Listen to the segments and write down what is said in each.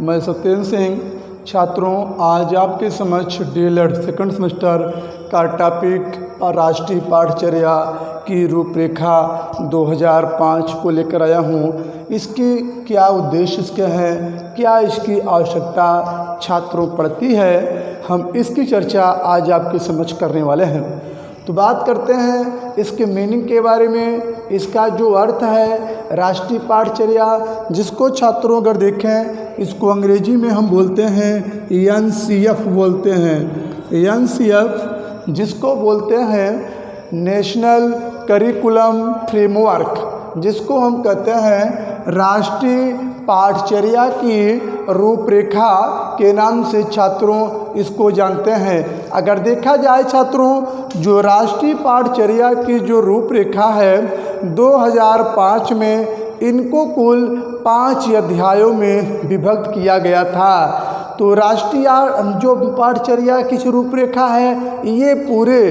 मैं सत्येंद्र सिंह। छात्रों, आज आपके समक्ष डीएलएड सेकंड सेमेस्टर का टॉपिक राष्ट्रीय पाठचर्या की रूपरेखा 2005 को लेकर आया हूँ। इसके क्या उद्देश्य इसके हैं, क्या इसकी आवश्यकता छात्रों पड़ती है, हम इसकी चर्चा आज आपके समक्ष करने वाले हैं। तो बात करते हैं इसके मीनिंग के बारे में। इसका जो अर्थ है राष्ट्रीय पाठचर्या, जिसको छात्रों अगर देखें, इसको अंग्रेजी में हम बोलते हैं एनसीएफ बोलते हैं। एनसीएफ जिसको बोलते हैं नेशनल करिकुलम फ्रेमवर्क, जिसको हम कहते हैं राष्ट्रीय पाठचर्या की रूपरेखा के नाम से छात्रों इसको जानते हैं। अगर देखा जाए छात्रों, जो राष्ट्रीय पाठचर्या की जो रूपरेखा है 2005 में, इनको कुल 5 अध्यायों में विभक्त किया गया था। तो राष्ट्रीय जो पाठचर्या की रूपरेखा है, ये पूरे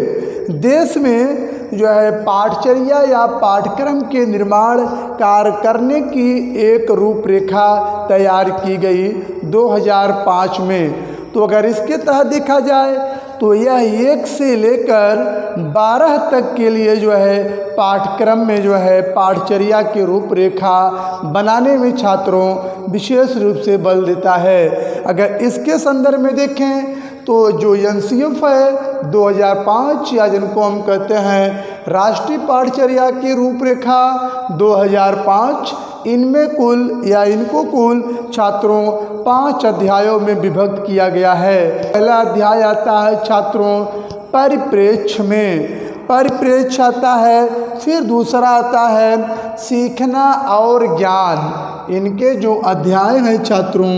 देश में जो है पाठचर्या या पाठ्यक्रम के निर्माण कार्य करने की एक रूपरेखा तैयार की गई 2005 में। तो अगर इसके तहत देखा जाए तो यह 1 से लेकर 12 तक के लिए जो है पाठ्यक्रम में जो है पाठचर्या की रूपरेखा बनाने में छात्रों विशेष रूप से बल देता है। अगर इसके संदर्भ में देखें तो जो एनसीएफ है 2005, या जिनको हम कहते हैं राष्ट्रीय पाठचर्या की रूपरेखा 2005, इनको कुल छात्रों 5 अध्यायों में विभक्त किया गया है। पहला अध्याय आता है छात्रों परिप्रेक्ष्य में, परिप्रेक्ष्य आता है। फिर दूसरा आता है सीखना और ज्ञान। इनके जो अध्याय हैं छात्रों,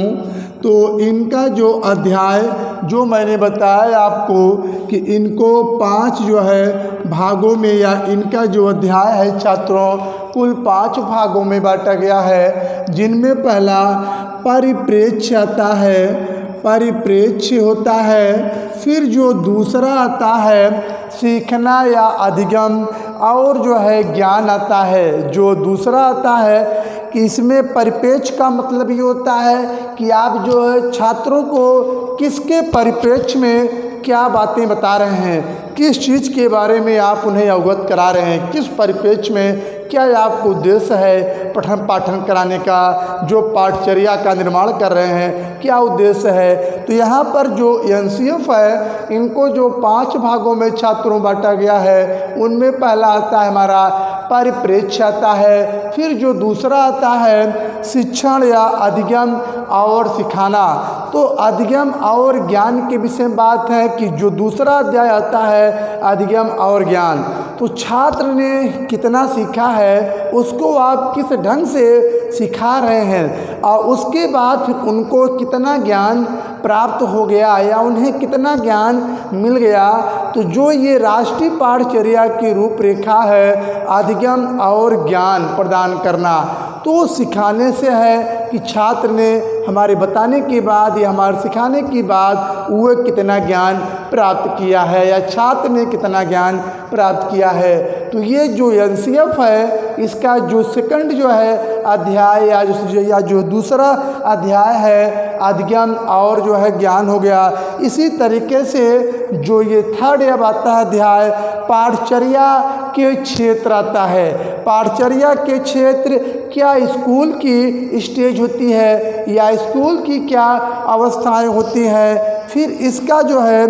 तो इनका जो अध्याय जो मैंने बताया आपको कि इनको 5 जो है भागों में, या इनका जो अध्याय है छात्रों कुल 5 भागों में बांटा गया है, जिनमें पहला परिप्रेक्ष्य आता है, परिप्रेक्ष्य होता है। फिर जो दूसरा आता है सीखना या अधिगम और जो है ज्ञान आता है। जो दूसरा आता है कि इसमें परिप्रेक्ष्य का मतलब ये होता है कि आप जो है छात्रों को किसके परिप्रेक्ष्य में क्या बातें बता रहे हैं, किस चीज़ के बारे में आप उन्हें अवगत करा रहे हैं, किस परिप्रेक्ष्य में क्या आपको उद्देश्य है पठन पाठन कराने का, जो पाठचर्या का निर्माण कर रहे हैं क्या उद्देश्य है। तो यहाँ पर जो एनसीएफ है, इनको जो 5 भागों में छात्रों बांटा गया है, उनमें पहला आता है हमारा परिप्रेक्ष्य आता है। फिर जो दूसरा आता है शिक्षण या अधिगम और सिखाना। तो अधिगम और ज्ञान के विषय में बात है कि जो दूसरा अध्याय आता है अधिगम और ज्ञान, तो छात्र ने कितना सीखा है, उसको आप किस ढंग से सिखा रहे हैं, और उसके बाद फिर उनको कितना ज्ञान प्राप्त हो गया या उन्हें कितना ज्ञान मिल गया। तो जो ये राष्ट्रीय पाठचर्या की रूपरेखा है अधिगम और ज्ञान प्रदान करना, तो सिखाने से है कि छात्र ने हमारे बताने के बाद या हमारे सिखाने के बाद वो कितना ज्ञान प्राप्त किया है या छात्र ने कितना ज्ञान प्राप्त किया है। तो ये जो एनसीएफ है, इसका जो सेकंड जो है अध्याय या जो दूसरा अध्याय है अधिगम और जो है ज्ञान हो गया। इसी तरीके से जो ये थर्ड अब आता है अध्याय पाठचर्या के क्षेत्र आता है। पाठचर्या के क्षेत्र क्या स्कूल की स्टेज होती है या स्कूल की क्या अवस्थाएं होती हैं, फिर इसका जो है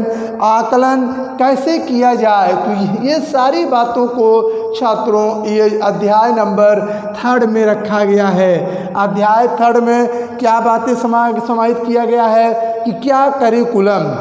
आकलन कैसे किया जाए। तो ये सारी बातों को छात्रों ये अध्याय नंबर 3 में रखा गया है। अध्याय 3 में क्या बातें समाहित किया गया है कि क्या करिकुलम,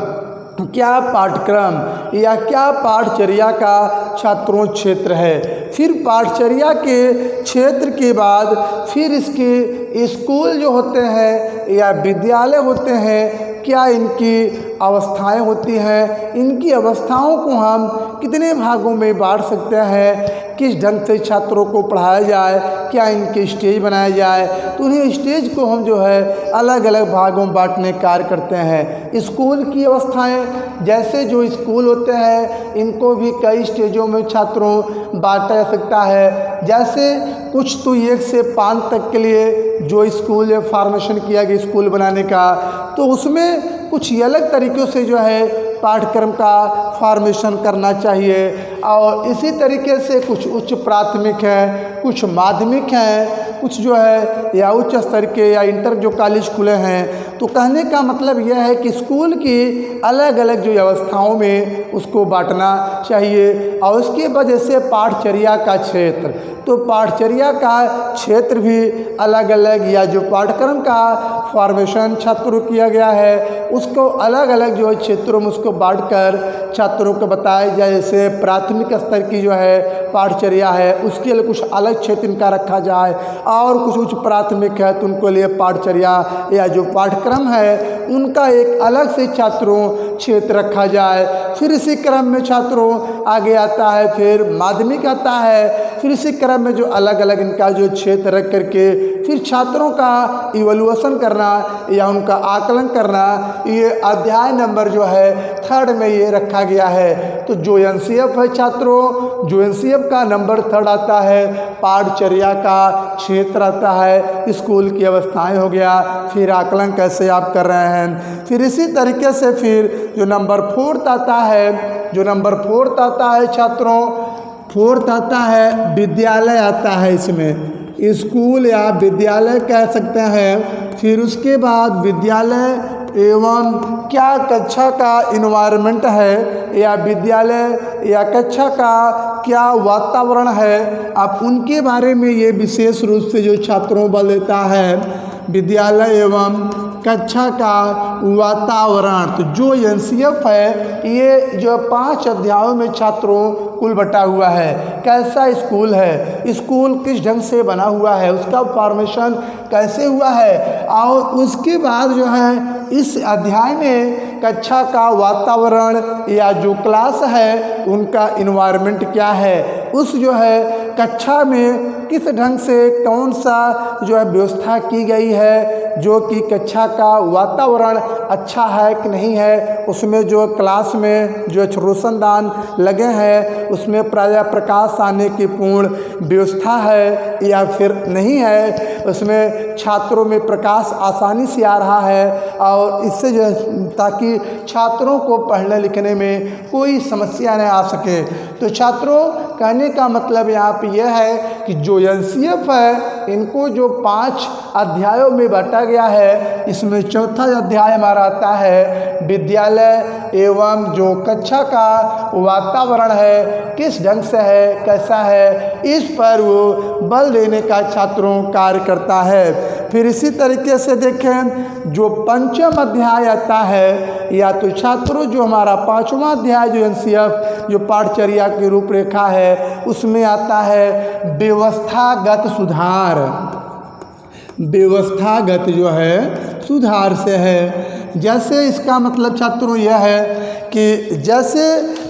क्या पाठ्यक्रम या क्या पाठचर्या का छात्रों क्षेत्र है। फिर पाठचर्या के क्षेत्र के बाद फिर इसके स्कूल जो होते हैं या विद्यालय होते हैं, क्या इनकी अवस्थाएं होती हैं, इनकी अवस्थाओं को हम कितने भागों में बांट सकते हैं, किस ढंग से छात्रों को पढ़ाया जाए, क्या इनके स्टेज बनाया जाए। तो उन्हें स्टेज को हम जो है अलग अलग भागों में बांटने कार्य करते हैं। स्कूल की अवस्थाएं, जैसे जो स्कूल होते हैं इनको भी कई स्टेजों में छात्रों बांटा जा सकता है। जैसे कुछ तो 1 से 5 तक के लिए जो स्कूल या फॉर्मेशन किया गया स्कूल बनाने का, तो उसमें कुछ अलग तरीक़ों से जो है पाठ्यक्रम का फॉर्मेशन करना चाहिए। और इसी तरीके से कुछ उच्च प्राथमिक हैं, कुछ माध्यमिक हैं, कुछ जो है या उच्च स्तर के या इंटर जो कॉलेज खुले हैं। तो कहने का मतलब यह है कि स्कूल की अलग अलग जो व्यवस्थाओं में उसको बांटना चाहिए। और उसके वजह से पाठचर्या का क्षेत्र, तो पाठचर्या का क्षेत्र भी अलग अलग, या जो पाठ्यक्रम का फॉर्मेशन छात्रों किया गया है उसको अलग अलग जो क्षेत्रों में उसको बांटकर छात्रों को बताया जाए। जैसे प्राथमिक स्तर की जो है पाठचर्या है उसके लिए कुछ अलग क्षेत्र इनका रखा जाए, और कुछ उच्च प्राथमिक है तो उनको लिए पाठचर्या या जो पाठ्यक्रम है उनका एक अलग से छात्रों क्षेत्र रखा जाए। फिर इसी क्रम में छात्रों आगे आता है, फिर माध्यमिक आता है, फिर इसी क्रम में जो अलग अलग इनका जो क्षेत्र रख करके फिर छात्रों का इवैल्यूएशन करना या उनका आकलन करना, ये अध्याय नंबर जो है 3rd में ये रखा गया है। तो जो एनसीएफ है छात्रों, जो एनसीएफ का नंबर 3rd आता है, पाठचर्या का क्षेत्र आता है, स्कूल की अवस्थाएं हो गया, फिर आकलन कैसे आप कर रहे हैं। फिर इसी तरीके से फिर जो नंबर 4th आता है, जो नंबर 4th आता है छात्रों, 4th आता है विद्यालय आता है, इसमें स्कूल या विद्यालय कह सकते हैं। फिर उसके बाद विद्यालय एवं क्या कक्षा का इन्वायरमेंट है, या विद्यालय या कक्षा का क्या वातावरण है, आप उनके बारे में ये विशेष रूप से जो छात्रों बल देता है। विद्यालय एवं कक्षा का वातावरण, तो जो एनसीएफ है ये जो 5 अध्यायों में छात्रों कुल बटा हुआ है। कैसा स्कूल है, स्कूल किस ढंग से बना हुआ है, उसका फॉर्मेशन कैसे हुआ है, और उसके बाद जो है इस अध्याय में कक्षा का वातावरण या जो क्लास है उनका इन्वायरमेंट क्या है, उस जो है कक्षा में किस ढंग से कौन सा जो है व्यवस्था की गई है, जो कि कक्षा का वातावरण अच्छा है कि नहीं है, उसमें जो क्लास में जो रोशनदान लगे हैं उसमें प्राय प्रकाश आने की पूर्ण व्यवस्था है या फिर नहीं है, उसमें छात्रों में प्रकाश आसानी से आ रहा है, और इससे जो है ताकि छात्रों को पढ़ने लिखने में कोई समस्या न आ सके। तो छात्रों कहने का मतलब यहाँ पे यह है कि जो एनसीएफ है इनको जो 5 अध्यायों में बांटा गया है, इसमें 4था अध्याय हमारा आता है विद्यालय एवं जो कक्षा का वातावरण है किस ढंग से है, कैसा है, इस पर वो बल देने का छात्रों कार्य करता है। फिर इसी तरीके से देखें जो 5वां अध्याय आता है, या तो छात्रों जो हमारा 5वां अध्याय जो एनसीएफ जो पाठचर्या की रूपरेखा है उसमें आता है व्यवस्थागत सुधार। व्यवस्थागत जो है सुधार से है। जैसे इसका मतलब छात्रों यह है कि जैसे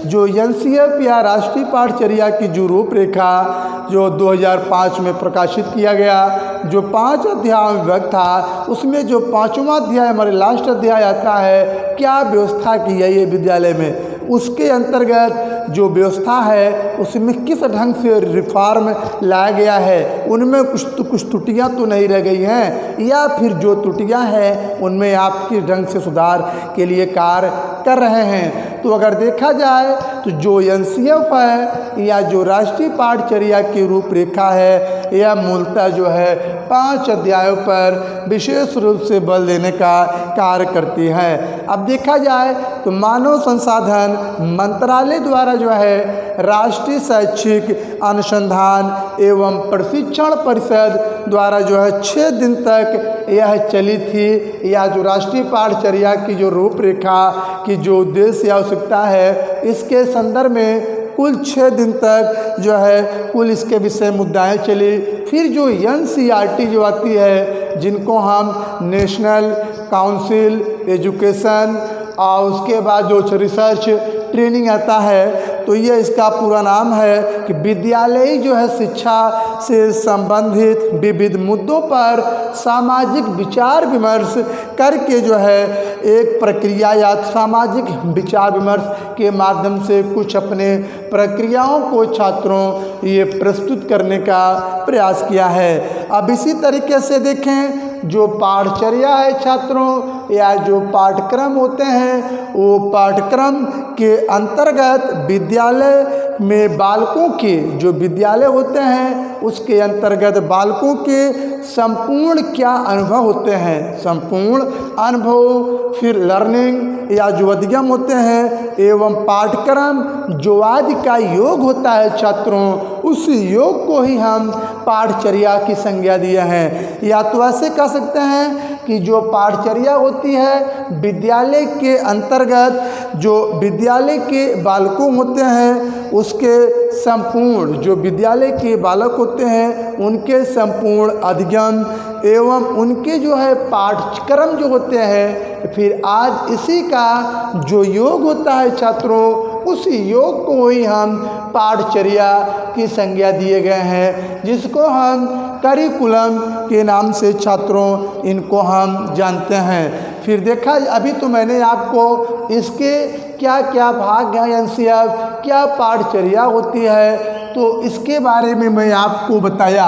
जो एनसीएफ या राष्ट्रीय पाठचर्या की जो रूपरेखा जो 2005 में प्रकाशित किया गया, जो 5 अध्याय में विभक्त था, उसमें जो 5वां अध्याय हमारे लास्ट अध्याय आता है क्या व्यवस्था की है ये विद्यालय में, उसके अंतर्गत जो व्यवस्था है उसमें किस ढंग से रिफॉर्म लाया गया है, उनमें कुछ त्रुटियां तो नहीं रह गई हैं, या फिर जो त्रुटियां हैं उनमें आप किस ढंग से सुधार के लिए कार्य कर रहे हैं। तो अगर देखा जाए तो जो एनसीएफ है या जो राष्ट्रीय पाठचर्या की रूपरेखा है यह मूलतः जो है 5 अध्यायों पर विशेष रूप से बल देने का कार्य करती है। अब देखा जाए तो मानव संसाधन मंत्रालय द्वारा जो है राष्ट्रीय शैक्षिक अनुसंधान एवं प्रशिक्षण परिषद द्वारा जो है 6 दिन तक यह चली थी, या जो राष्ट्रीय पाठचर्या की जो रूपरेखा की जो उद्देश्य या आवश्यकता है इसके संदर्भ में कुल 6 दिन तक जो है कुल इसके विषय मुद्दाएं चली। फिर जो एनसीईआरटी जो आती है जिनको हम नेशनल काउंसिल एजुकेशन और उसके बाद जो रिसर्च ट्रेनिंग आता है तो ये इसका पूरा नाम है कि विद्यालयी जो है शिक्षा से संबंधित विविध मुद्दों पर सामाजिक विचार विमर्श करके जो है एक प्रक्रिया या सामाजिक विचार विमर्श के माध्यम से कुछ अपने प्रक्रियाओं को छात्रों ये प्रस्तुत करने का प्रयास किया है। अब इसी तरीके से देखें, जो पाठचर्या है छात्रों या जो पाठ्यक्रम होते हैं, वो पाठ्यक्रम के अंतर्गत विद्यालय में बालकों के जो विद्यालय होते हैं उसके अंतर्गत बालकों के संपूर्ण क्या अनुभव होते हैं, संपूर्ण अनुभव, फिर लर्निंग या जो अधिगम होते हैं एवं पाठ्यक्रम जो आदि का योग होता है छात्रों, उस योग को ही हम पाठचर्या की संज्ञा दिए हैं। या तो ऐसे कह सकते हैं कि जो पाठचर्या होती है विद्यालय के अंतर्गत जो विद्यालय के बालकों होते हैं उसके संपूर्ण जो विद्यालय के बालक होते हैं उनके संपूर्ण अधिगम एवं उनके जो है पाठ्यक्रम जो होते हैं, फिर आज इसी का जो योग होता है छात्रों, उस योग को ही हम पाठचर्या की संज्ञा दिए गए हैं, जिसको हम करिकुलम के नाम से छात्रों इनको हम जानते हैं। फिर देखा, अभी तो मैंने आपको इसके क्या क्या भाग हैं एनसीईआरटी क्या पाठचर्या होती है तो इसके बारे में मैं आपको बताया।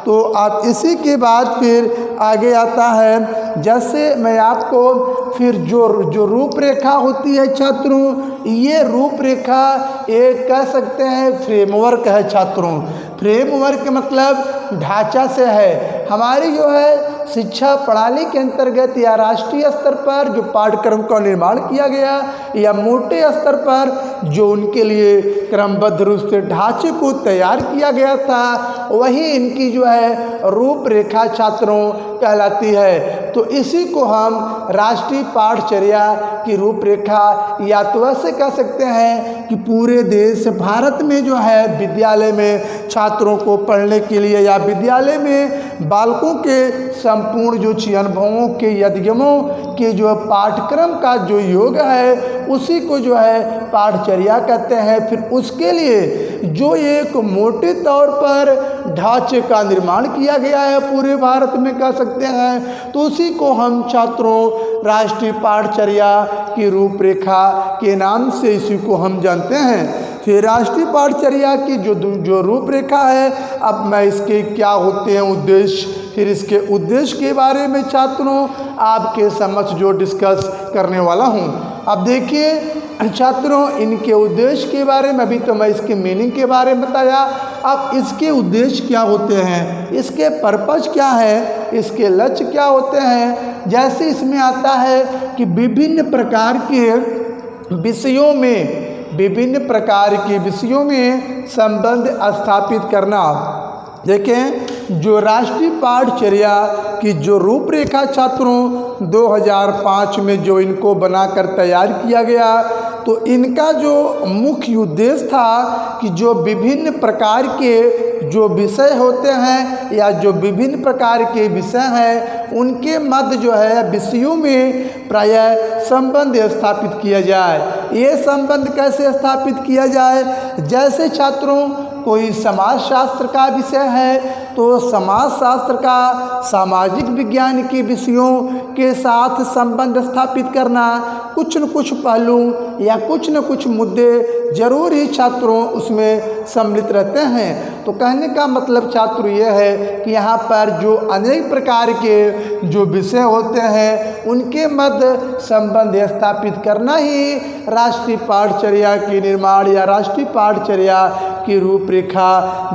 तो आप इसी के बाद फिर आगे आता है, जैसे मैं आपको फिर जो रूपरेखा होती है छात्रों, ये रूपरेखा एक कह सकते हैं फ्रेमवर्क है छात्रों। फ्रेमवर्क मतलब ढांचा से है। हमारी जो है शिक्षा प्रणाली के अंतर्गत या राष्ट्रीय स्तर पर जो पाठ्यक्रम का निर्माण किया गया या मोटे स्तर पर जो उनके लिए क्रमबद्ध रूप से ढांचे को तैयार किया गया था, वही इनकी जो है रूपरेखा छात्रों कहलाती है। तो इसी को हम राष्ट्रीय पाठचर्या की रूपरेखा या तो ऐसे कह सकते हैं कि पूरे देश भारत में जो है विद्यालय में छात्रों को पढ़ने के लिए या विद्यालय में बालकों के संपूर्ण जो अनुभवों के अधिगमों के जो पाठ्यक्रम का जो योग है उसी को जो है पाठचर्या कहते हैं। फिर उसके लिए जो एक मोटे तौर पर ढांचे का निर्माण किया गया है पूरे भारत में कह सकते हैं, तो उसी को हम छात्रों राष्ट्रीय पाठचर्या की रूपरेखा के नाम से इसी को हम जानते हैं। फिर राष्ट्रीय पाठचर्या की जो रूपरेखा है, अब मैं इसके क्या होते हैं उद्देश्य, फिर इसके उद्देश्य के बारे में छात्रों आपके समक्ष जो डिस्कस करने वाला हूँ। अब देखिए छात्रों, इनके उद्देश्य के बारे में, अभी तो मैं इसके मीनिंग के बारे में बताया, अब इसके उद्देश्य क्या होते हैं, इसके पर्पस क्या है, इसके लक्ष्य क्या होते हैं। जैसे इसमें आता है कि विभिन्न प्रकार के विषयों में संबंध स्थापित करना। देखें, जो राष्ट्रीय पाठचर्या की जो रूपरेखा छात्रों 2005 में जो इनको बनाकर तैयार किया गया, तो इनका जो मुख्य उद्देश्य था कि जो विभिन्न प्रकार के जो विषय होते हैं या जो विभिन्न प्रकार के विषय हैं उनके मध्य जो है विषयों में प्रायः संबंध स्थापित किया जाए। ये संबंध कैसे स्थापित किया जाए, जैसे छात्रों कोई समाजशास्त्र का विषय है तो समाजशास्त्र का सामाजिक विज्ञान के विषयों के साथ संबंध स्थापित करना, कुछ न कुछ पहलू या कुछ न कुछ मुद्दे जरूर ही छात्रों उसमें सम्मिलित रहते हैं। तो कहने का मतलब छात्र ये है कि यहाँ पर जो अनेक प्रकार के जो विषय होते हैं उनके मध्य संबंध स्थापित करना ही राष्ट्रीय पाठचर्या के निर्माण या राष्ट्रीय पाठचर्या की रूपरेखा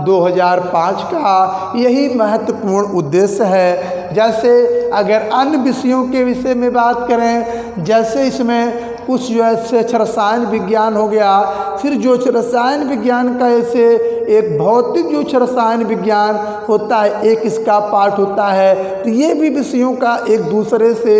2005 का यही महत्वपूर्ण उद्देश्य है। जैसे अगर अन्य विषयों के विषय में बात करें, जैसे इसमें कुछ जो है रसायन विज्ञान हो गया, फिर जो रसायन विज्ञान का ऐसे एक भौतिक जो रसायन विज्ञान होता है, एक इसका पाठ होता है, तो ये भी विषयों का एक दूसरे से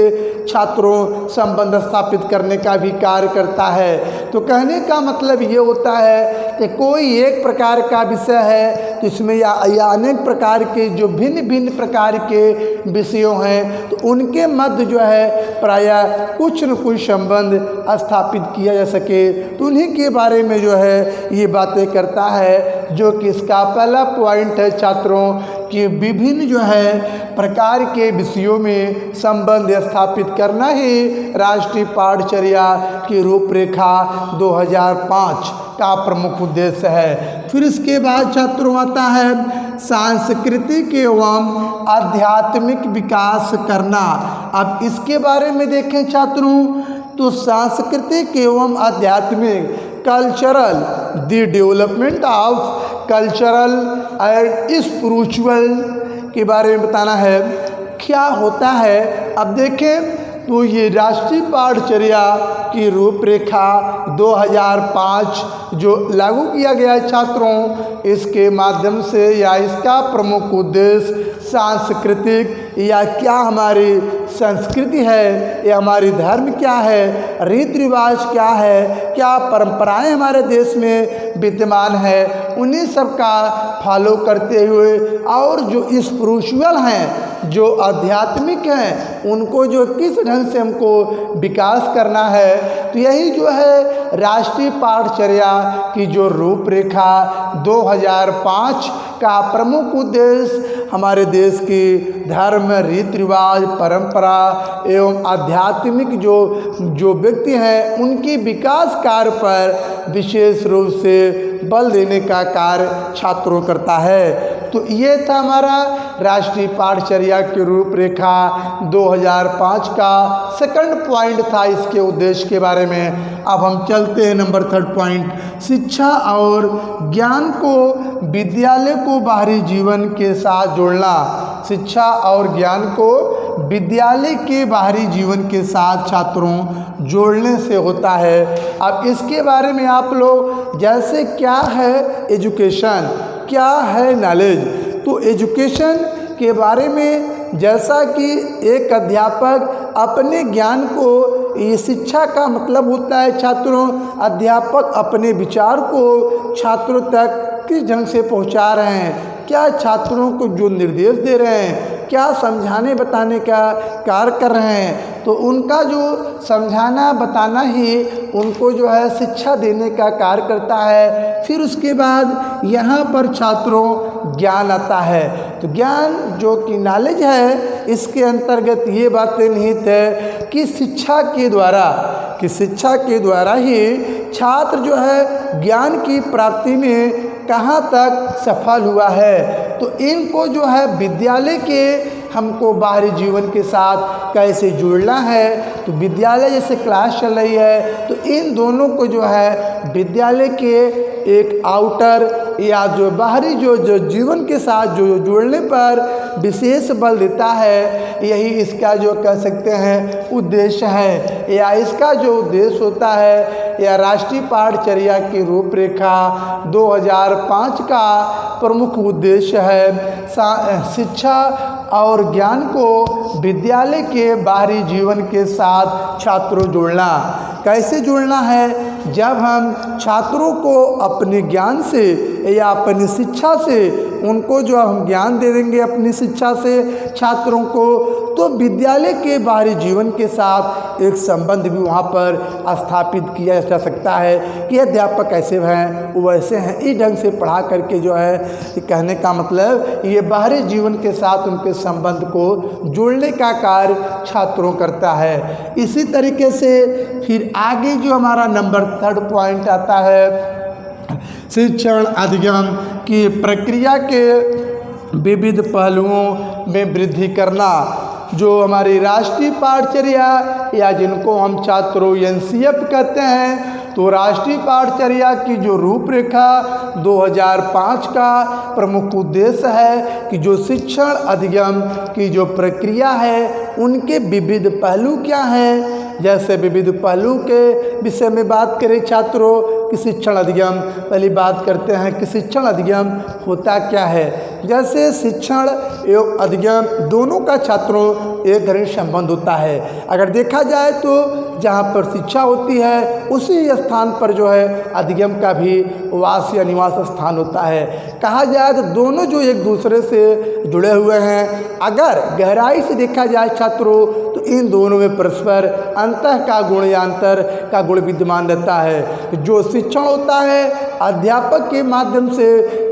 छात्रों संबंध स्थापित करने का भी कार्य करता है। तो कहने का मतलब ये होता है कि कोई एक प्रकार का विषय है तो इसमें या अनेक प्रकार के जो भिन्न भिन्न प्रकार के विषयों हैं तो उनके मध्य जो है प्रायः कुछ न कुछ संबंध स्थापित किया जा सके, तो उन्हीं के बारे में जो है ये बातें करता है। जो कि इसका पहला पॉइंट है छात्रों कि विभिन्न जो है प्रकार के विषयों में संबंध स्थापित करना ही राष्ट्रीय पाठचर्या की रूपरेखा 2005 का प्रमुख उद्देश्य है। फिर इसके बाद छात्रों आता है सांस्कृतिक एवं आध्यात्मिक विकास करना। अब इसके बारे में देखें छात्रों तो सांस्कृतिक एवं आध्यात्मिक cultural the development of cultural and spiritual के बारे में बताना है। क्या होता है अब देखें तो ये राष्ट्रीय पाठचर्या की रूपरेखा 2005 जो लागू किया गया है छात्रों, इसके माध्यम से या इसका प्रमुख उद्देश्य सांस्कृतिक या क्या हमारी संस्कृति है या हमारी धर्म क्या है, रीति रिवाज क्या है, क्या परंपराएं हमारे देश में विद्यमान है, उन्हीं सब का फॉलो करते हुए और जो स्पिरिचुअल हैं जो आध्यात्मिक हैं उनको जो किस ढंग से हमको विकास करना है। तो यही जो है राष्ट्रीय पाठचर्या की जो रूपरेखा 2005 का प्रमुख उद्देश्य हमारे देश की धर्म, रीति रिवाज, परंपरा एवं आध्यात्मिक जो व्यक्ति हैं उनकी विकास कार्य पर विशेष रूप से बल देने का कार्य छात्रों करता है। तो ये था हमारा राष्ट्रीय पाठचर्या की रूपरेखा 2005 का सेकंड पॉइंट था इसके उद्देश्य के बारे में। अब हम चलते हैं नंबर 3 पॉइंट, शिक्षा और ज्ञान को विद्यालय को बाहरी जीवन के साथ जोड़ना। शिक्षा और ज्ञान को विद्यालय के बाहरी जीवन के साथ छात्रों जोड़ने से होता है। अब इसके बारे में आप लोग जैसे क्या है एजुकेशन, क्या है नॉलेज, तो एजुकेशन के बारे में जैसा कि एक अध्यापक अपने ज्ञान को, ये शिक्षा का मतलब होता है छात्रों अध्यापक अपने विचार को छात्रों तक किस ढंग से पहुंचा रहे हैं, क्या छात्रों को जो निर्देश दे रहे हैं, क्या समझाने बताने का कार्य कर रहे हैं, तो उनका जो समझाना बताना ही उनको जो है शिक्षा देने का कार्य करता है। फिर उसके बाद यहाँ पर छात्रों ज्ञान आता है। तो ज्ञान जो कि नॉलेज है इसके अंतर्गत ये बातें निहित है कि शिक्षा के द्वारा ही छात्र जो है ज्ञान की प्राप्ति में कहाँ तक सफल हुआ है। तो इनको जो है विद्यालय के हमको बाहरी जीवन के साथ कैसे जुड़ना है, तो विद्यालय जैसे क्लास चल रही है तो इन दोनों को जो है विद्यालय के एक आउटर या जो बाहरी जो जीवन के साथ जो जुड़ने पर विशेष बल देता है, यही इसका जो कह सकते हैं उद्देश्य है या इसका जो उद्देश्य होता है या राष्ट्रीय पाठचर्या की रूपरेखा 2005 का प्रमुख उद्देश्य है शिक्षा और ज्ञान को विद्यालय के बाहरी जीवन के साथ छात्रों जोड़ना। कैसे जोड़ना है? जब हम छात्रों को अपने ज्ञान से या अपनी शिक्षा से उनको जो हम ज्ञान दे देंगे अपनी शिक्षा से छात्रों को, तो विद्यालय के बाहरी जीवन के साथ एक संबंध भी वहाँ पर स्थापित किया जा सकता है कि अध्यापक ऐसे हैं वो वैसे हैं। इस ढंग से पढ़ा करके जो है कहने का मतलब ये बाहरी जीवन के साथ उनके संबंध को जोड़ने का कार्य छात्रों करता है। इसी तरीके से फिर आगे जो हमारा नंबर 3 पॉइंट आता है शिक्षण अधिगम की प्रक्रिया के विविध पहलुओं में वृद्धि करना। जो हमारी राष्ट्रीय पाठचर्या या जिनको हम छात्रों एनसीएफ कहते हैं, तो राष्ट्रीय पाठचर्या की जो रूपरेखा 2005 का प्रमुख उद्देश्य है कि जो शिक्षण अधिगम की जो प्रक्रिया है उनके विविध पहलू क्या हैं। जैसे विविध पहलू के विषय में बात करें छात्रों कि शिक्षण अधिगम, पहली बात करते हैं कि शिक्षण अधिगम होता क्या है। जैसे शिक्षण एवं अध्ययन दोनों का छात्रों एक घनिष्ठ संबंध होता है। अगर देखा जाए तो जहाँ पर शिक्षा होती है उसी स्थान पर जो है अध्ययन का भी वास या निवास स्थान होता है। कहा जाए तो दोनों जो एक दूसरे से जुड़े हुए हैं। अगर गहराई से देखा जाए छात्रों तो इन दोनों में परस्पर अंतः का गुण या अंतर का गुण विद्यमान रहता है। जो शिक्षण होता है अध्यापक के माध्यम से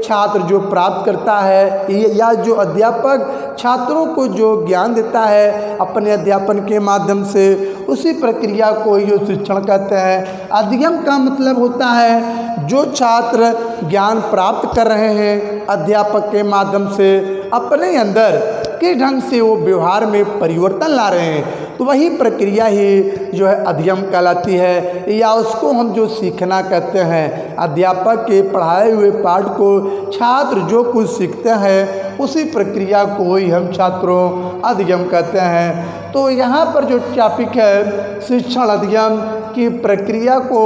छात्र जो प्राप्त करता है या जो अध्यापक छात्रों को जो ज्ञान देता है अपने अध्यापन के माध्यम से, उसी प्रक्रिया को जो शिक्षण कहते हैं। अध्ययन का मतलब होता है जो छात्र ज्ञान प्राप्त कर रहे हैं अध्यापक के माध्यम से अपने अंदर किस ढंग से वो व्यवहार में परिवर्तन ला रहे हैं, तो वही प्रक्रिया ही जो है अध्ययन कहलाती है या उसको हम जो सीखना कहते हैं। अध्यापक के पढ़ाए हुए पाठ को छात्र जो कुछ सीखते हैं उसी प्रक्रिया को ही हम छात्रों अध्ययन कहते हैं। तो यहाँ पर जो टॉपिक है शिक्षण अध्ययन की प्रक्रिया को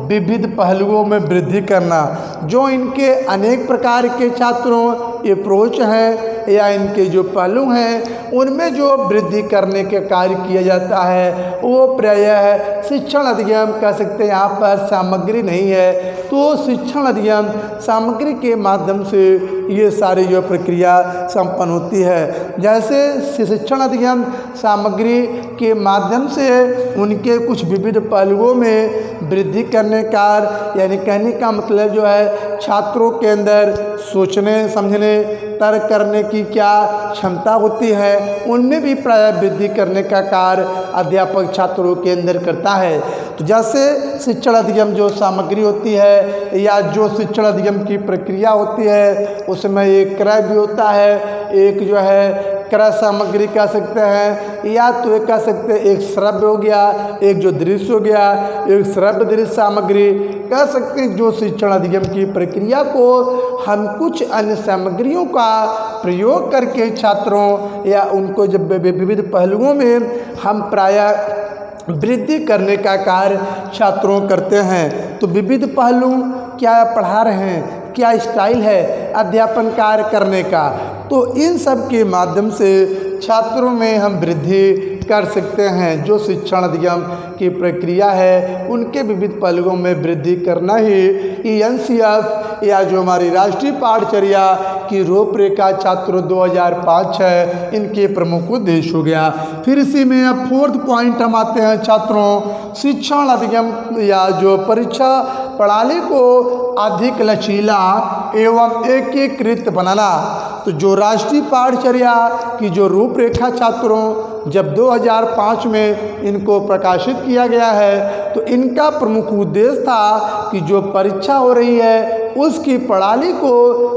विविध पहलुओं में वृद्धि करना, जो इनके अनेक प्रकार के छात्रों अप्रोच हैं या इनके जो पहलू हैं उनमें जो वृद्धि करने के कार्य किया जाता है वो प्रायः शिक्षण अध्ययन कह सकते हैं। यहाँ पर सामग्री नहीं है तो शिक्षण अध्ययन सामग्री के माध्यम से ये सारी जो प्रक्रिया संपन्न होती है। जैसे शिक्षण अध्ययन सामग्री के माध्यम से उनके कुछ विविध पहलुओं में वृद्धि करने का, यानी कहने का मतलब जो है छात्रों के अंदर सोचने समझने तर्क करने की क्या क्षमता होती है उनमें भी प्राय वृद्धि करने का कार्य अध्यापक छात्रों के अंदर करता है। तो जैसे शिक्षण अध्ययन जो सामग्री होती है या जो शिक्षण अध्ययन की प्रक्रिया होती है उसमें एक क्रय भी होता है, एक जो है क्रय सामग्री कह सकते हैं, या तो एक कह सकते हैं एक श्रव्य हो गया, एक जो दृश्य हो गया, एक श्रव्य दृश्य सामग्री कह सकते हैं। जो शिक्षण अध्ययन की प्रक्रिया को हम कुछ अन्य सामग्रियों का प्रयोग करके छात्रों या उनको जब विविध पहलुओं में हम प्रायः वृद्धि करने का कार्य छात्रों करते हैं। तो विविध पहलू क्या पढ़ा रहे हैं, क्या स्टाइल है अध्यापन कार्य करने का, तो इन सब के माध्यम से छात्रों में हम वृद्धि कर सकते हैं। जो शिक्षण अध्ययन की प्रक्रिया है उनके विविध पहलुओं में वृद्धि करना ही एनसीईआरटी या जो हमारी राष्ट्रीय पाठचर्या की रूपरेखा छात्रों 2005 है इनके प्रमुख उद्देश्य हो गया। फिर इसी में अब फोर्थ पॉइंट हम आते हैं छात्रों शिक्षण अध्ययन या जो परीक्षा प्रणाली को अधिक लचीला एवं एकीकृत बनाना। तो जो राष्ट्रीय पाठचर्या की जो रूपरेखा छात्रों जब 2005 में इनको प्रकाशित किया गया है तो इनका प्रमुख उद्देश्य था कि जो परीक्षा हो रही है उसकी प्रणाली को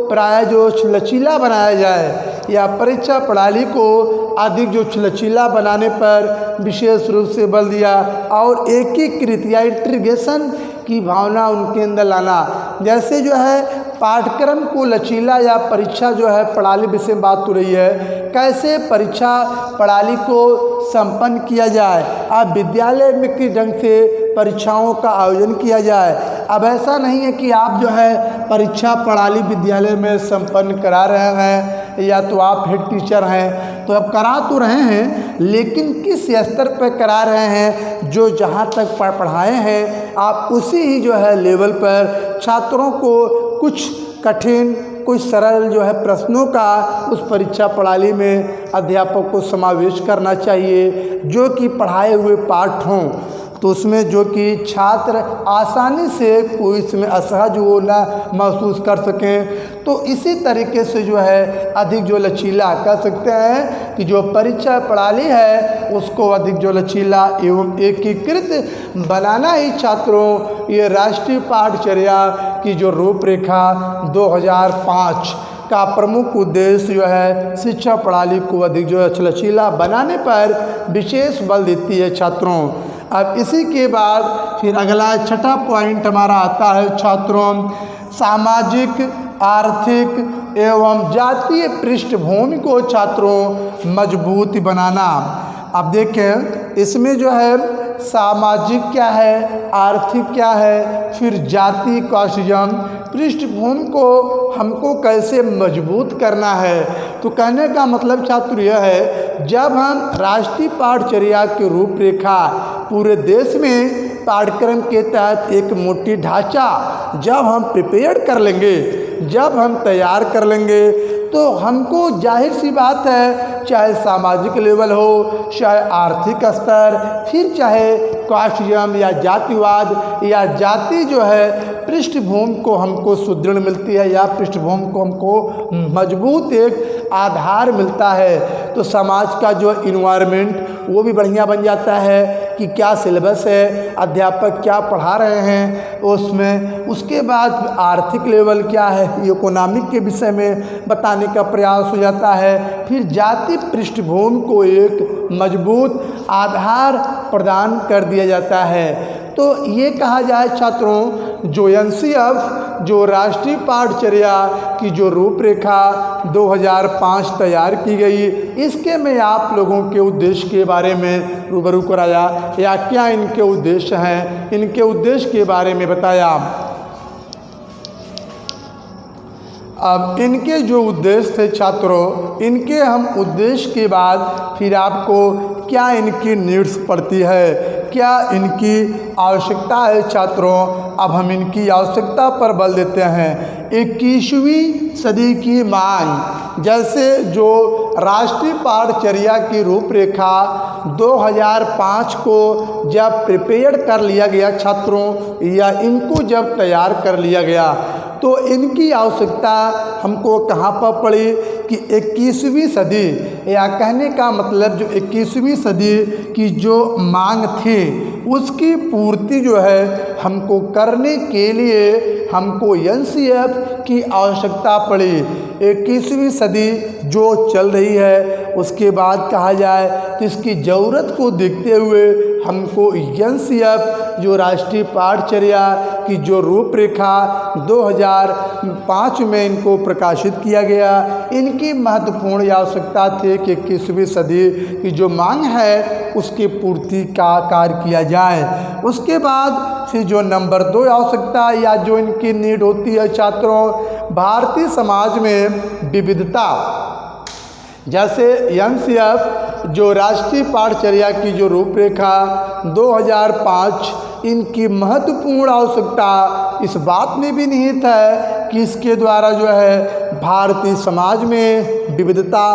प्राय जो लचीला बनाया जाए या परीक्षा प्रणाली को अधिक जो लचीला बनाने पर विशेष रूप से बल दिया और एकीकृत या इंटीग्रेशन की भावना उनके अंदर लाना। जैसे जो है पाठ्यक्रम को लचीला या परीक्षा जो है प्रणाली विषय में बात हो रही है, कैसे परीक्षा प्रणाली को संपन्न किया जाए, अब विद्यालय में किस ढंग से परीक्षाओं का आयोजन किया जाए। अब ऐसा नहीं है कि आप जो है परीक्षा प्रणाली विद्यालय में संपन्न करा रहे हैं या तो आप हेड टीचर हैं तो अब करा तो रहे हैं, लेकिन किस स्तर पर करा रहे हैं, जो जहाँ तक पढ़ाए हैं आप उसी ही जो है लेवल पर छात्रों को कुछ कठिन कुछ सरल जो है प्रश्नों का उस परीक्षा प्रणाली में अध्यापक को समावेश करना चाहिए जो कि पढ़ाए हुए पाठ हों, तो उसमें जो कि छात्र आसानी से कोई इसमें असहज हो ना महसूस कर सकें। तो इसी तरीके से जो है अधिक जो लचीला कह सकते हैं कि जो परीक्षा प्रणाली है उसको अधिक जो लचीला एवं एकीकृत बनाना ही छात्रों ये राष्ट्रीय पाठचर्या की जो रूपरेखा 2005 का प्रमुख उद्देश्य जो है शिक्षा प्रणाली को अधिक जो है लचीला बनाने पर विशेष बल देती है छात्रों। अब इसी के बाद फिर अगला छठा पॉइंट हमारा आता है छात्रों सामाजिक आर्थिक एवं जातीय पृष्ठभूमि को छात्रों मजबूत बनाना। अब देखें इसमें जो है सामाजिक क्या है, आर्थिक क्या है, फिर जाति कौशल पृष्ठभूमि को हमको कैसे मजबूत करना है। तो कहने का मतलब छात्र यह है, जब हम राष्ट्रीय पाठचर्या की रूपरेखा पूरे देश में पाठ्यक्रम के तहत एक मोटी ढांचा जब हम प्रिपेयर कर लेंगे, जब हम तैयार कर लेंगे, तो हमको जाहिर सी बात है, चाहे सामाजिक लेवल हो, चाहे आर्थिक स्तर, फिर चाहे कास्टिज्म या जातिवाद या जाति जो है पृष्ठभूमि को हमको सुदृढ़ मिलती है, या पृष्ठभूमि को हमको मजबूत एक आधार मिलता है। तो समाज का जो इन्वायरमेंट वो भी बढ़िया बन जाता है कि क्या सिलेबस है, अध्यापक क्या पढ़ा रहे हैं उसमें। उसके बाद आर्थिक लेवल क्या है, इकोनॉमिक के विषय में बताने का प्रयास हो जाता है। फिर जाति पृष्ठभूमि को एक मजबूत आधार प्रदान कर दिया जाता है। तो ये कहा जाए छात्रों, जो एनसीएफ जो राष्ट्रीय पाठचर्या की जो रूपरेखा 2005 तैयार की गई, इसके में आप लोगों के उद्देश्य के बारे में रूबरू कराया, या क्या इनके उद्देश्य हैं, इनके उद्देश्य के बारे में बताया। अब इनके जो उद्देश्य थे छात्रों, इनके हम उद्देश्य के बाद फिर आपको क्या इनकी नीड्स पड़ती है, क्या इनकी आवश्यकता है छात्रों, अब हम इनकी आवश्यकता पर बल देते हैं। 21वीं सदी की मांग, जैसे जो राष्ट्रीय पाठचर्या की रूपरेखा 2005 को जब प्रिपेयर कर लिया गया छात्रों, या इनको जब तैयार कर लिया गया, तो इनकी आवश्यकता हमको कहाँ पर पड़ी कि 21वीं सदी, या कहने का मतलब जो 21वीं सदी की जो मांग थी उसकी पूर्ति जो है हमको करने के लिए हमको एनसीएफ की आवश्यकता पड़ी। 21वीं सदी जो चल रही है उसके बाद कहा जाए तो इसकी ज़रूरत को देखते हुए हमको एनसीएफ जो राष्ट्रीय पाठचर्या की जो रूपरेखा 2005 में इनको प्रकाशित किया गया, इनकी महत्वपूर्ण आवश्यकता थी कि 21वीं सदी की जो मांग है उसकी पूर्ति का कार्य किया जाए। उसके बाद फिर जो नंबर 2 आवश्यकता या जो इनकी नीड होती है छात्रों, भारतीय समाज में विविधता, जैसे एनसीएफ जो राष्ट्रीय पाठचर्या की जो रूपरेखा 2005, इनकी महत्वपूर्ण आवश्यकता इस बात में भी निहित है कि इसके द्वारा जो है भारतीय समाज में विविधता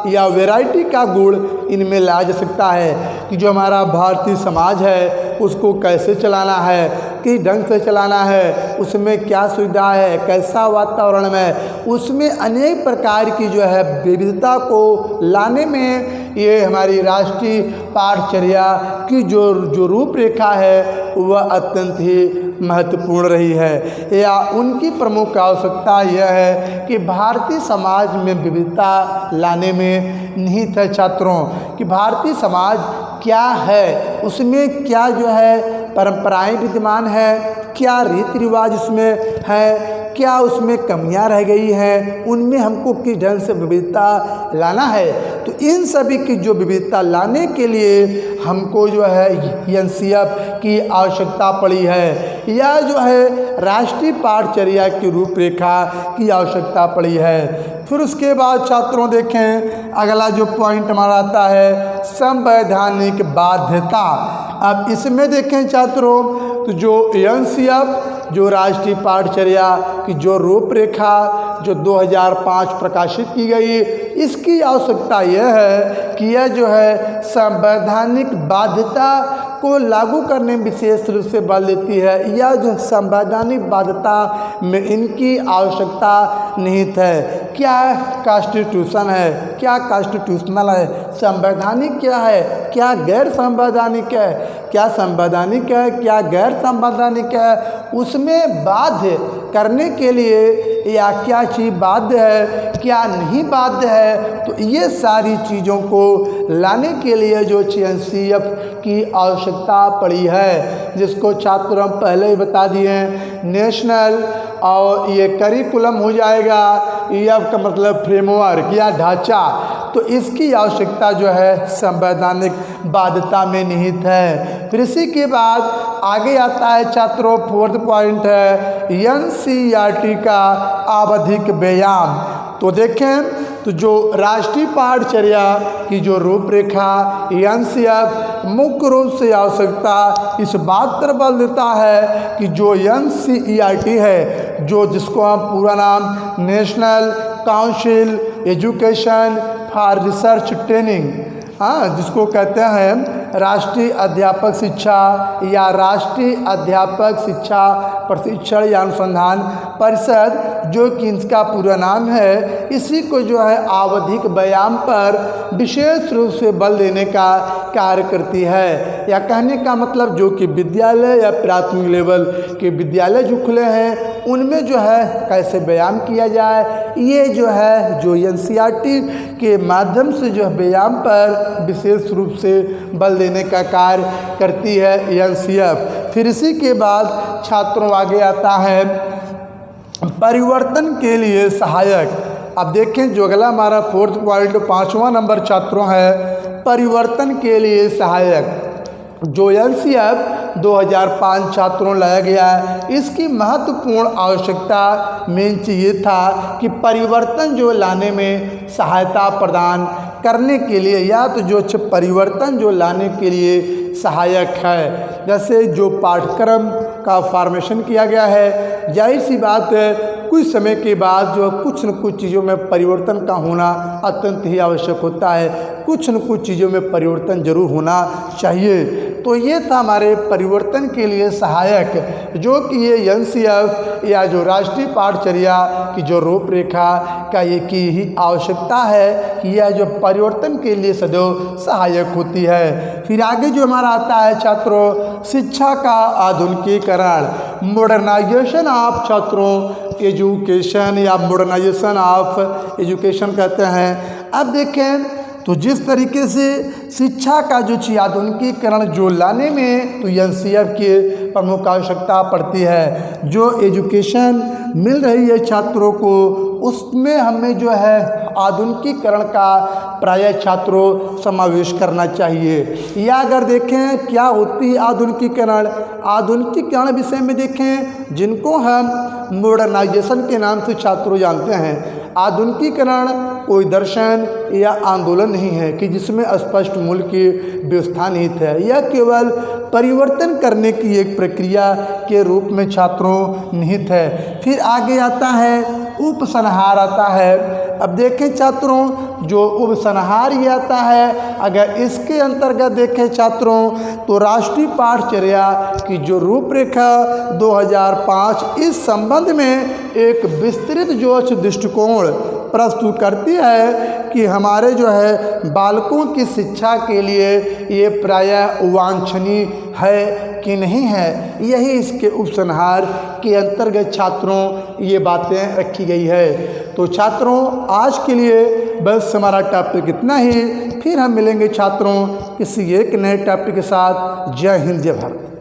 या वैरायटी का गुण इनमें लाया जा सकता है कि जो हमारा भारतीय समाज है उसको कैसे चलाना है, किस ढंग से चलाना है, उसमें क्या सुविधा है, कैसा वातावरण है, उसमें अनेक प्रकार की जो है विविधता को लाने में ये हमारी राष्ट्रीय पाठचर्या की जो रूपरेखा है वह अत्यंत ही महत्वपूर्ण रही है। या उनकी प्रमुख आवश्यकता यह है कि भारतीय समाज में विविधता लाने में निहित है छात्रों, कि भारतीय समाज क्या है, उसमें क्या जो है परंपराएं विद्यमान है, क्या रीति रिवाज उसमें है, क्या उसमें कमियां रह गई हैं, उनमें हमको किस ढंग से विविधता लाना है। तो इन सभी की जो विविधता लाने के लिए हमको जो है एनसीएफ की आवश्यकता पड़ी है, या जो है राष्ट्रीय पाठचर्या की रूपरेखा की आवश्यकता पड़ी है। फिर उसके बाद छात्रों देखें अगला जो पॉइंट हमारा आता है संवैधानिक बाध्यता। अब इसमें देखें छात्रों तो जो एनसीएफ जो राष्ट्रीय पाठचर्या की जो रूपरेखा जो 2005 प्रकाशित की गई, इसकी आवश्यकता यह है कि यह जो है संवैधानिक बाध्यता को लागू करने में विशेष रूप से बल देती है, या जो संवैधानिक बाध्यता में इनकी आवश्यकता निहित है। क्या कॉन्स्टिट्यूशन है, क्या कॉन्स्टिट्यूशनल है, संवैधानिक क्या है, क्या गैर संवैधानिक है, क्या संवैधानिक है, क्या गैर संवैधानिक है, उसमें बाध्य करने के लिए या क्या चीज़ बाध्य है, क्या नहीं बाध्य है। तो ये सारी चीज़ों को लाने के लिए जो एनसीएफ की आवश्यकता पड़ी है, जिसको छात्र हम पहले ही बता दिए हैं, नेशनल और ये करिकुलम हो जाएगा, एफ का मतलब फ्रेमवर्क या ढांचा। तो इसकी आवश्यकता जो है संवैधानिक बाध्यता में निहित है। फिर इसी के बाद आगे आता है छात्रों 4th पॉइंट है एनसीईआरटी का आवधिक व्यायाम। तो देखें तो जो राष्ट्रीय पाठचर्या की जो रूपरेखा एनसीईआरटी मुख्य रूप से आवश्यकता इस बात पर बल देता है कि जो एनसीईआरटी है, जो जिसको हम पूरा नाम national council education for research training, जिसको कहते हैं राष्ट्रीय अध्यापक शिक्षा या राष्ट्रीय अध्यापक शिक्षा प्रशिक्षण या अनुसंधान परिषद, जो कि इसका पूरा नाम है, इसी को जो है आवधिक व्यायाम पर विशेष रूप से बल देने का कार्य करती है। या कहने का मतलब जो कि विद्यालय या प्राथमिक लेवल के विद्यालय जो खुले हैं उनमें जो है कैसे व्यायाम किया जाए, ये जो है जो एनसीईआरटी के माध्यम से जो है व्यायाम पर विशेष रूप से बल देने का कार्य करती है एनसीईआरटी। फिर इसी के बाद छात्रों आगे आता है परिवर्तन के लिए सहायक। अब देखें जो अगला हमारा 4th पॉइंट 5वां नंबर छात्रों है परिवर्तन के लिए सहायक। जो एनसीईआरटी 2005 छात्रों लाया गया है, इसकी महत्वपूर्ण आवश्यकता मेन ये था कि परिवर्तन जो लाने में सहायता प्रदान करने के लिए, या तो जो परिवर्तन जो लाने के लिए सहायक है। जैसे जो पाठ्यक्रम का फॉर्मेशन किया गया है, जाहिर सी बात है कुछ समय के बाद जो कुछ न कुछ चीज़ों में परिवर्तन का होना अत्यंत ही आवश्यक होता है, कुछ न कुछ चीज़ों में परिवर्तन जरूर होना चाहिए। तो ये था हमारे परिवर्तन के लिए सहायक, जो कि ये एनसीईआरटी या जो राष्ट्रीय पाठचर्या की जो रूपरेखा का ये की ही आवश्यकता है कि यह जो परिवर्तन के लिए सदैव सहायक होती है। फिर आगे जो हमारा आता है छात्रों शिक्षा का आधुनिकीकरण, मॉडर्नाइजेशन ऑफ छात्रों एजुकेशन या मॉडर्नाइजेशन ऑफ एजुकेशन कहते हैं। अब देखें तो जिस तरीके से शिक्षा का जो आधुनिकीकरण जो लाने में तो एनसीईआरटी की प्रमुख आवश्यकता पड़ती है। जो एजुकेशन मिल रही है छात्रों को उसमें हमें जो है आधुनिकीकरण का प्राय छात्रों समावेश करना चाहिए। या अगर देखें क्या होती है आधुनिकीकरण, आधुनिकीकरण विषय में देखें जिनको हम मॉडर्नाइजेशन के नाम से छात्रों जानते हैं। आधुनिकीकरण कोई दर्शन या आंदोलन नहीं है कि जिसमें स्पष्ट मूल्य की व्यवस्था निहित है, यह केवल परिवर्तन करने की एक प्रक्रिया के रूप में छात्रों निहित है। फिर आगे आता है उपसंहार आता है। अब देखें छात्रों जो उपसंहार ये आता है, अगर इसके अंतर्गत देखें छात्रों तो राष्ट्रीय पाठचर्या की जो रूपरेखा 2005 इस संबंध में एक विस्तृत जो दृष्टिकोण प्रस्तुत करती है कि हमारे जो है बालकों की शिक्षा के लिए ये प्रायः वांछनीय है कि नहीं है। यही इसके उपसंहार के अंतर्गत छात्रों ये बातें रखी गई है। तो छात्रों आज के लिए बस हमारा टॉपिक इतना ही, फिर हम मिलेंगे छात्रों किसी एक नए टॉपिक के साथ। जय हिंद जय भारत।